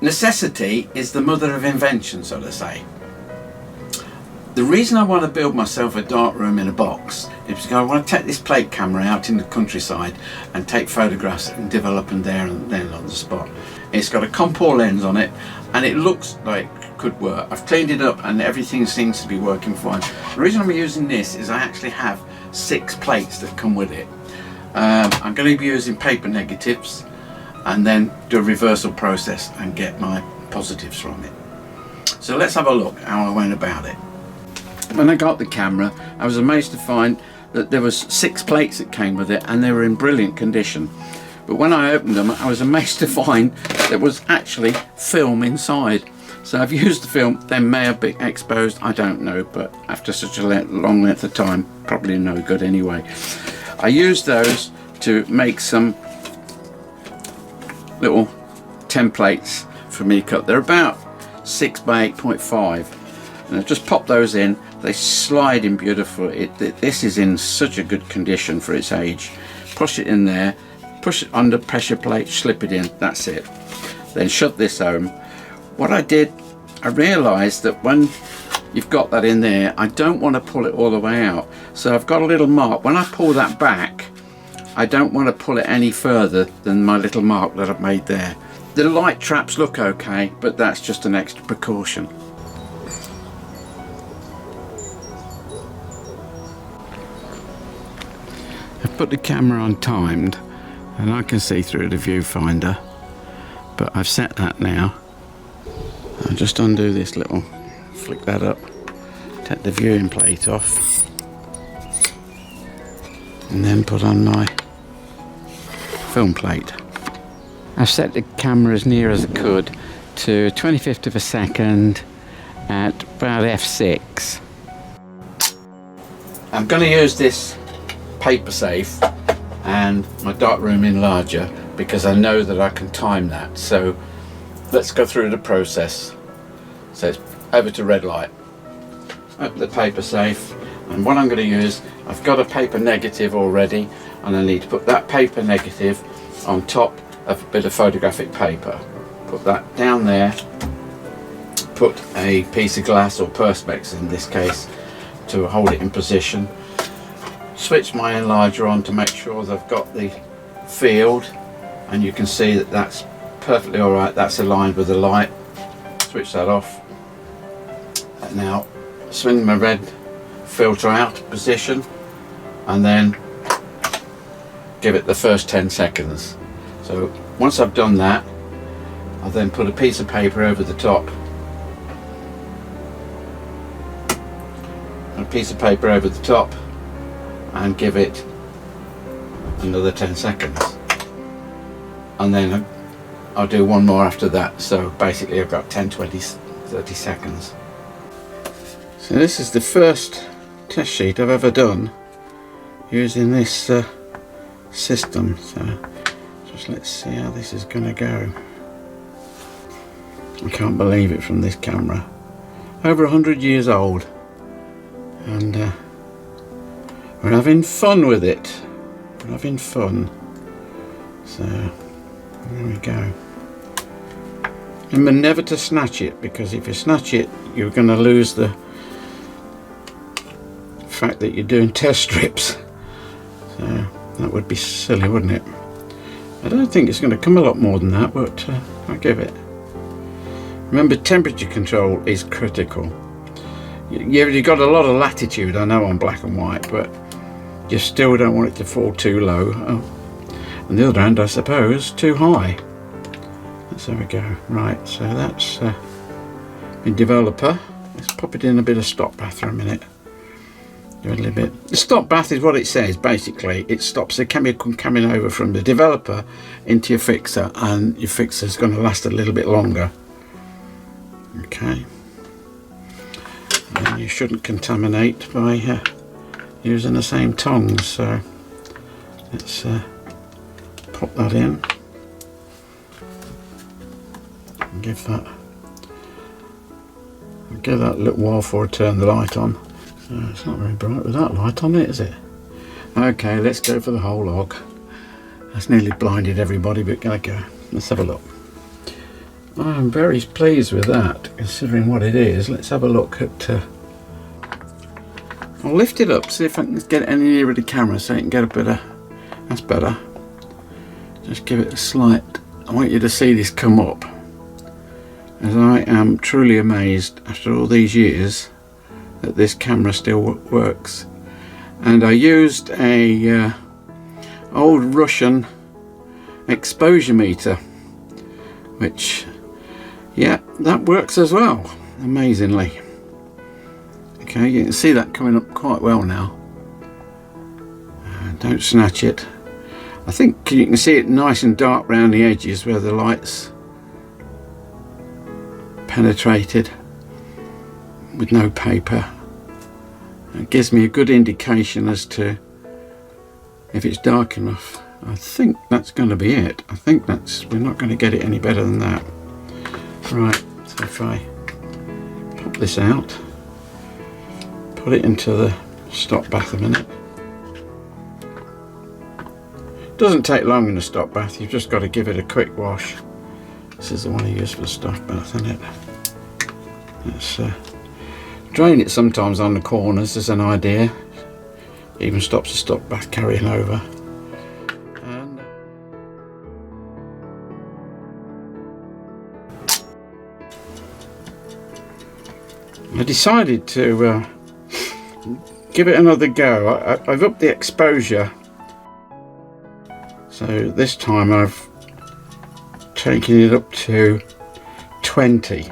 necessity is the mother of invention, so to say. The reason I want to build myself a darkroom in a box is because I want to take this plate camera out in the countryside and take photographs and develop them there and then on the spot. It's got a Compor lens on it and it looks like it could work. I've cleaned it up and everything seems to be working fine. The reason I'm using this is I actually have 6 plates that come with it. I'm going to be using paper negatives and then do a reversal process and get my positives from it. So let's have a look how I went about it. When I got the camera, I was amazed to find that there was 6 plates that came with it and they were in brilliant condition. But when I opened them, I was amazed to find there was actually film inside. So I've used the film. They may have been exposed, I don't know, but after such a long length of time, probably no good anyway. I used those to make some little templates for me to cut. They're about 6 by 8.5. And I just pop those in. They slide in beautifully. This is in such a good condition for its age. Push it in there, push it under pressure plate, slip it in, that's it. Then shut this home. What I did, I realised that when you've got that in there, I don't want to pull it all the way out. So I've got a little mark. When I pull that back, I don't want to pull it any further than my little mark that I've made there. The light traps look okay, but that's just an extra precaution. I've put the camera on timed and I can see through the viewfinder, but I've set that now. I'll just undo this little, flick that up, take the viewing plate off and then put on my film plate. I've set the camera as near as I could to 25th of a second at about f6. I'm going to use this paper safe and my darkroom enlarger because I know that I can time that. So let's go through the process. So it's over to red light, open the paper safe, and what I'm going to use, I've got a paper negative already and I need to put that paper negative on top of a bit of photographic paper. Put that down there, put a piece of glass or perspex in this case to hold it in position. Switch my enlarger on to make sure that I've got the field, and you can see that that's perfectly alright, that's aligned with the light. Switch that off. And now swing my red filter out of position and then give it the first 10 seconds. So once I've done that, I'll then put a piece of paper over the top. A piece of paper over the top and give it another 10 seconds. And then I'll do one more after that. So basically I've got 10, 20, 30 seconds. So this is the first test sheet I've ever done using this system. So just let's see how this is going to go. I can't believe it from this camera. Over 100 years old. And we're having fun with it. We're having fun. So there we go. Remember never to snatch it, because if you snatch it you're going to lose the fact that you're doing test strips. So that would be silly, wouldn't it? I don't think it's going to come a lot more than that, but I'll give it. Remember, temperature control is critical. You've got a lot of latitude, I know, on black and white, but you still don't want it to fall too low. Oh, on the other hand, I suppose, too high. So there we go. Right, so that's the developer. Let's pop it in a bit of stop bath for a minute. Do a little bit. The stop bath is what it says, basically. It stops the chemical coming over from the developer into your fixer, and your fixer is going to last a little bit longer. Okay. And you shouldn't contaminate by using the same tongs, so let's pop that in and give that a little while before I turn the light on. So it's not very bright with that light on it, is it? Okay, let's go for the whole log. That's nearly blinded everybody, but gonna go. Let's have a look. I'm very pleased with that, considering what it is. Let's have a look at... I'll lift it up, see if I can get it any nearer the camera so you can get a better... That's better. Just give it a slight... I want you to see this come up, as I am truly amazed after all these years that this camera still works. And I used a old Russian exposure meter, which, yeah, that works as well, amazingly. Okay, you can see that coming up quite well now. Don't snatch it. I think you can see it nice and dark around the edges where the light's penetrated with no paper. It gives me a good indication as to if it's dark enough. I think that's going to be it. I think we're not going to get it any better than that. Right, so if I pop this out, put it into the stop bath a minute. Doesn't take long in a stop bath, you've just got to give it a quick wash. This is the one I use for the stop bath, isn't it? Let's drain it sometimes on the corners as an idea. Even stops the stop bath carrying over. And I decided to give it another go. I've upped the exposure. So this time I've taken it up to 20.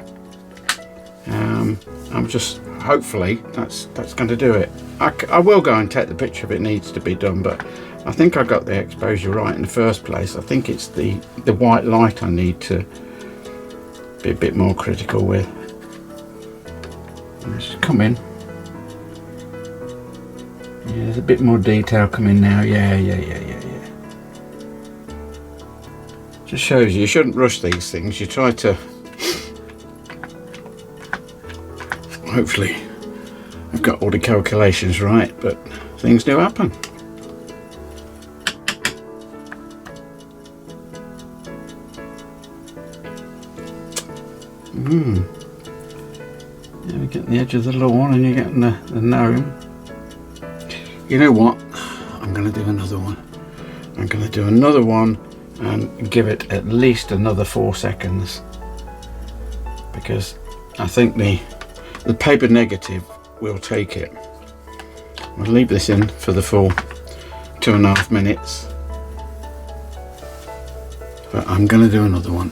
I'm just, hopefully that's going to do it. I will go and take the picture if it needs to be done, but I think I got the exposure right in the first place. I think it's the white light I need to be a bit more critical with. Let's come in. Yeah, there's a bit more detail coming now. Yeah. Just shows you shouldn't rush these things. You try to, hopefully I've got all the calculations right, but things do happen. Yeah, we're getting the edge of the lawn and you're getting the gnome. You know what? I'm going to do another one. I'm going to do another one and give it at least another 4 seconds, because I think the paper negative will take it. I'll leave this in for the full 2.5 minutes, but I'm going to do another one.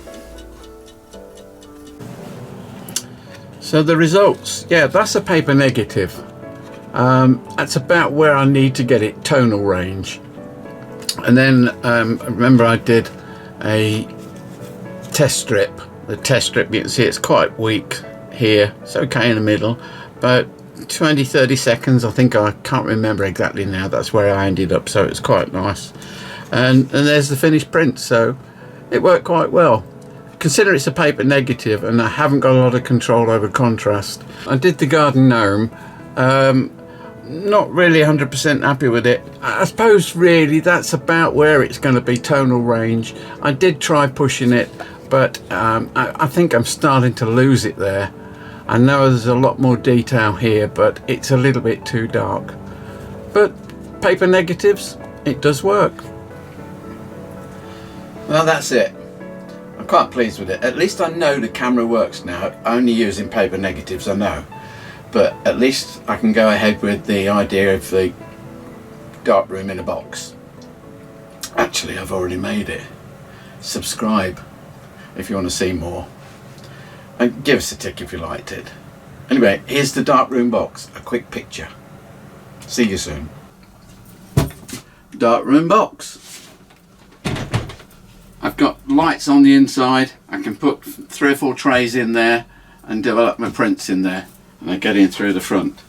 So the results, yeah, that's a paper negative. That's about where I need to get it tonal range. And then remember I did a test strip. The test strip, you can see it's quite weak here. It's okay in the middle, but 20-30 seconds, I think. I can't remember exactly now. That's where I ended up, so it's quite nice. And there's the finished print, so it worked quite well. Consider it's a paper negative and I haven't got a lot of control over contrast. I did the garden gnome. Not really 100% happy with it. I suppose really that's about where it's going to be tonal range. I did try pushing it, but I think I'm starting to lose it there. I know there's a lot more detail here, but it's a little bit too dark. But paper negatives, it does work. Well, that's it. I'm quite pleased with it. At least I know the camera works now. Only using paper negatives, I know. But at least I can go ahead with the idea of the darkroom in a box. Actually, I've already made it. Subscribe if you want to see more. And give us a tick if you liked it. Anyway, here's the darkroom box. A quick picture. See you soon. Darkroom box. I've got lights on the inside. I can put 3 or 4 trays in there and develop my prints in there. And I get in through the front.